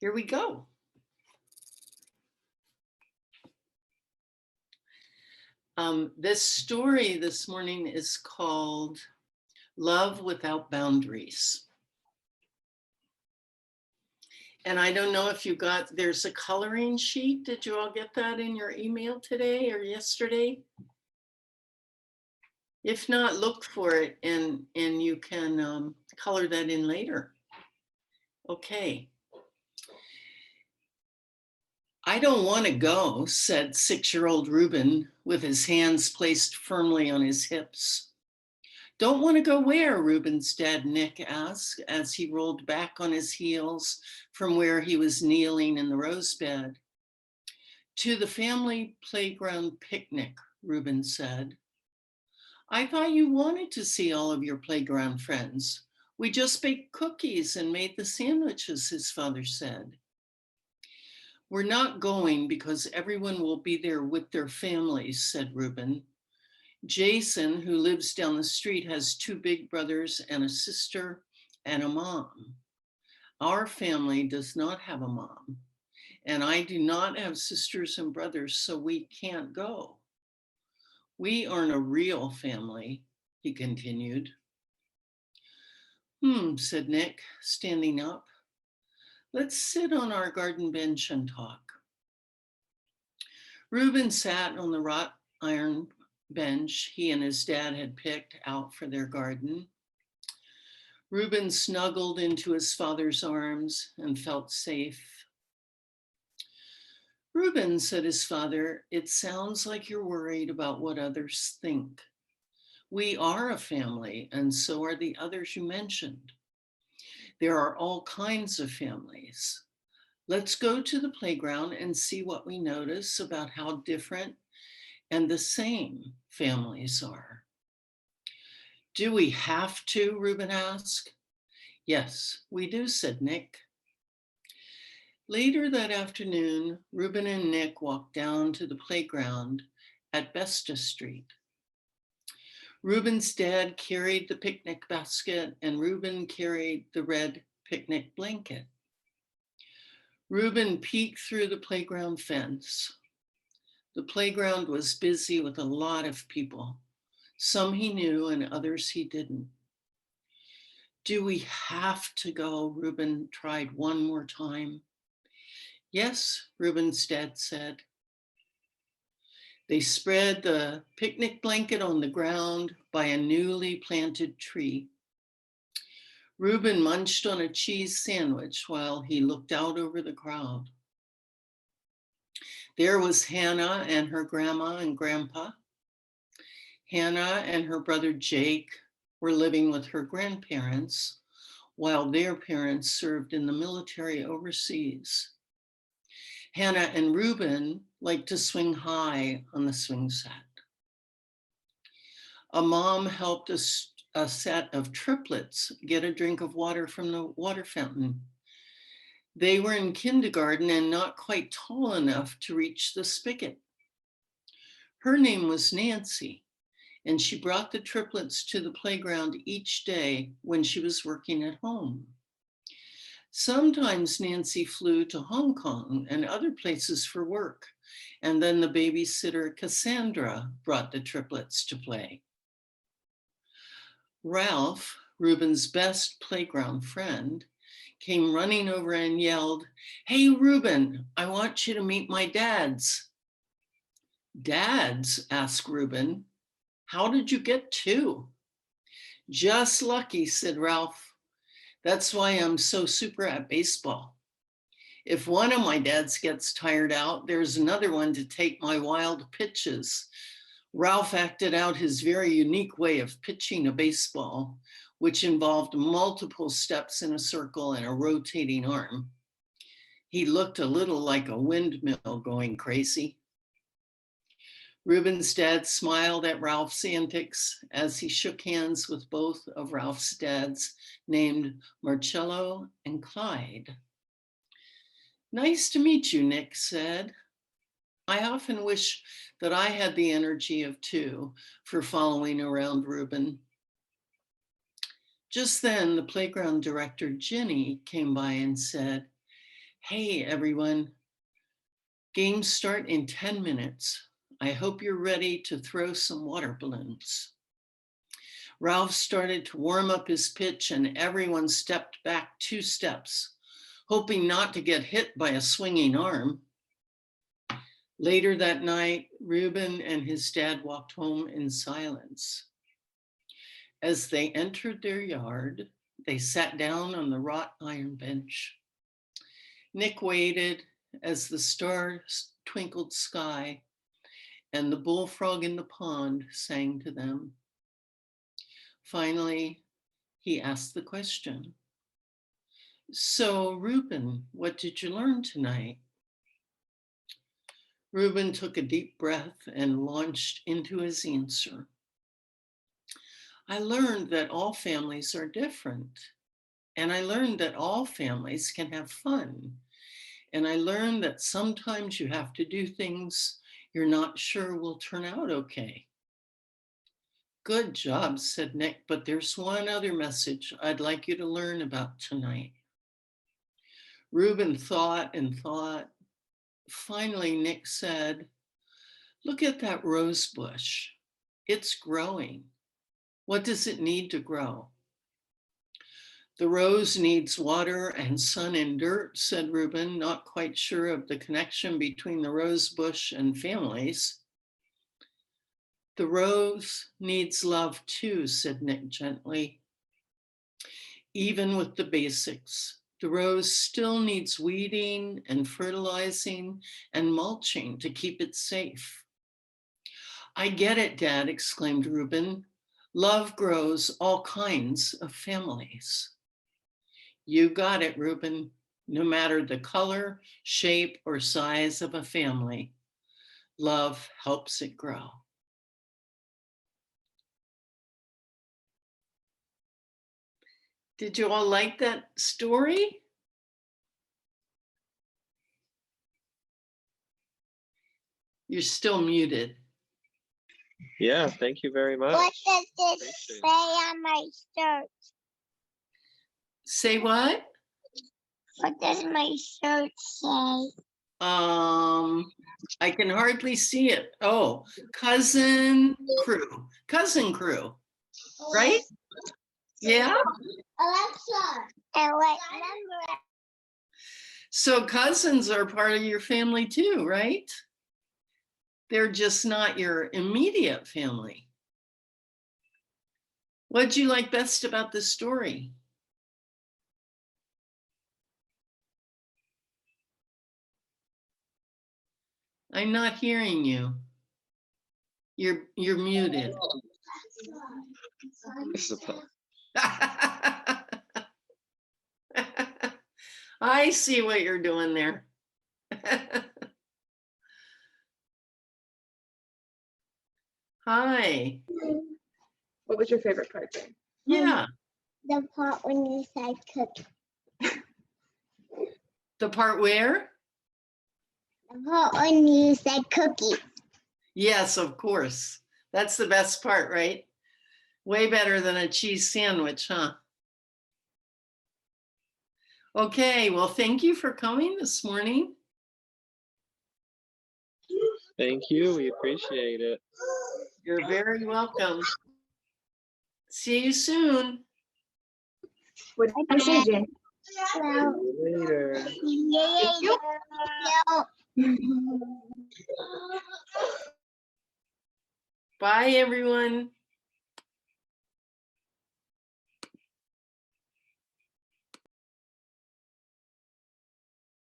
Here we go. This story this morning is called Love Without Boundaries. And I don't know if you got, there's a coloring sheet. Did you all get that in your email today or yesterday? If not, look for it and you can color that in later. Okay. I don't want to go, said 6-year-old Reuben with his hands placed firmly on his hips. Don't want to go where? Reuben's dad, Nick, asked as he rolled back on his heels from where he was kneeling in the rose bed. To the family playground picnic, Reuben said. I thought you wanted to see all of your playground friends. We just baked cookies and made the sandwiches, his father said. We're not going because everyone will be there with their families, said Reuben. Jason, who lives down the street, has 2 big brothers and a sister and a mom. Our family does not have a mom, and I do not have sisters and brothers, so we can't go. We aren't a real family, he continued. Said Nick, standing up. Let's sit on our garden bench and talk. Reuben sat on the wrought iron bench he and his dad had picked out for their garden. Reuben snuggled into his father's arms and felt safe. Reuben, said his father, it sounds like you're worried about what others think. We are a family, and so are the others you mentioned. There are all kinds of families. Let's go to the playground and see what we notice about how different and the same families are. Do we have to? Reuben asked. Yes, we do, said Nick. Later that afternoon, Reuben and Nick walked down to the playground at Besta Street. Reuben's dad carried the picnic basket and Reuben carried the red picnic blanket. Reuben peeked through the playground fence. The playground was busy with a lot of people. Some he knew and others he didn't. Do we have to go? Reuben tried one more time. Yes, Reuben's dad said. They spread the picnic blanket on the ground by a newly planted tree. Reuben munched on a cheese sandwich while he looked out over the crowd. There was Hannah and her grandma and grandpa. Hannah and her brother Jake were living with her grandparents while their parents served in the military overseas. Hannah and Reuben liked to swing high on the swing set. A mom helped a set of triplets get a drink of water from the water fountain. They were in kindergarten and not quite tall enough to reach the spigot. Her name was Nancy, and she brought the triplets to the playground each day when she was working at home. Sometimes Nancy flew to Hong Kong and other places for work, and then the babysitter Cassandra brought the triplets to play. Ralph, Reuben's best playground friend, came running over and yelled, "Hey, Reuben, I want you to meet my dads." Dads? Asked Reuben. How did you get 2? Just lucky, said Ralph. That's why I'm so super at baseball. If one of my dads gets tired out, there's another one to take my wild pitches. Ralph acted out his very unique way of pitching a baseball, which involved multiple steps in a circle and a rotating arm. He looked a little like a windmill going crazy. Reuben's dad smiled at Ralph's antics as he shook hands with both of Ralph's dads, named Marcello and Clyde. Nice to meet you, Nick said. I often wish that I had the energy of 2 for following around Reuben. Just then, the playground director, Jenny, came by and said, Hey, everyone. Games start in 10 minutes. I hope you're ready to throw some water balloons. Ralph started to warm up his pitch and everyone stepped back 2 steps, hoping not to get hit by a swinging arm. Later that night, Reuben and his dad walked home in silence. As they entered their yard, they sat down on the wrought iron bench. Nick waited as the stars twinkled sky and the bullfrog in the pond sang to them. Finally, he asked the question. So, Reuben, what did you learn tonight? Reuben took a deep breath and launched into his answer. I learned that all families are different. And I learned that all families can have fun. And I learned that sometimes you have to do things you're not sure will turn out okay. Good job, said Nick, but there's one other message I'd like you to learn about tonight. Reuben thought and thought. Finally, Nick said, look at that rose bush. It's growing. What does it need to grow? The rose needs water and sun and dirt, said Reuben, not quite sure of the connection between the rose bush and families. The rose needs love too, said Nick gently. Even with the basics, the rose still needs weeding and fertilizing and mulching to keep it safe. I get it, Dad, exclaimed Reuben. Love grows all kinds of families. You got it, Reuben. No matter the color, shape, or size of a family, love helps it grow. Did you all like that story? You're still muted. Yeah, thank you very much. What does this say on my shirt? Say what? What does my shirt say? I can hardly see it. Oh, cousin crew, right? Yeah. Alexa. And what number? So cousins are part of your family too, right? They're just not your immediate family. What'd you like best about the story? I'm not hearing you. You're muted. I see what you're doing there. Hi. What was your favorite part there? Yeah. The part when you said cook. The part where? The part when you said cookie. Yes, of course. That's the best part, right? Way better than a cheese sandwich, huh? Okay, well, thank you for coming this morning. Thank you. We appreciate it. You're very welcome. See you soon. What did you say, Jen? Well, See you later. yeah. Bye, everyone.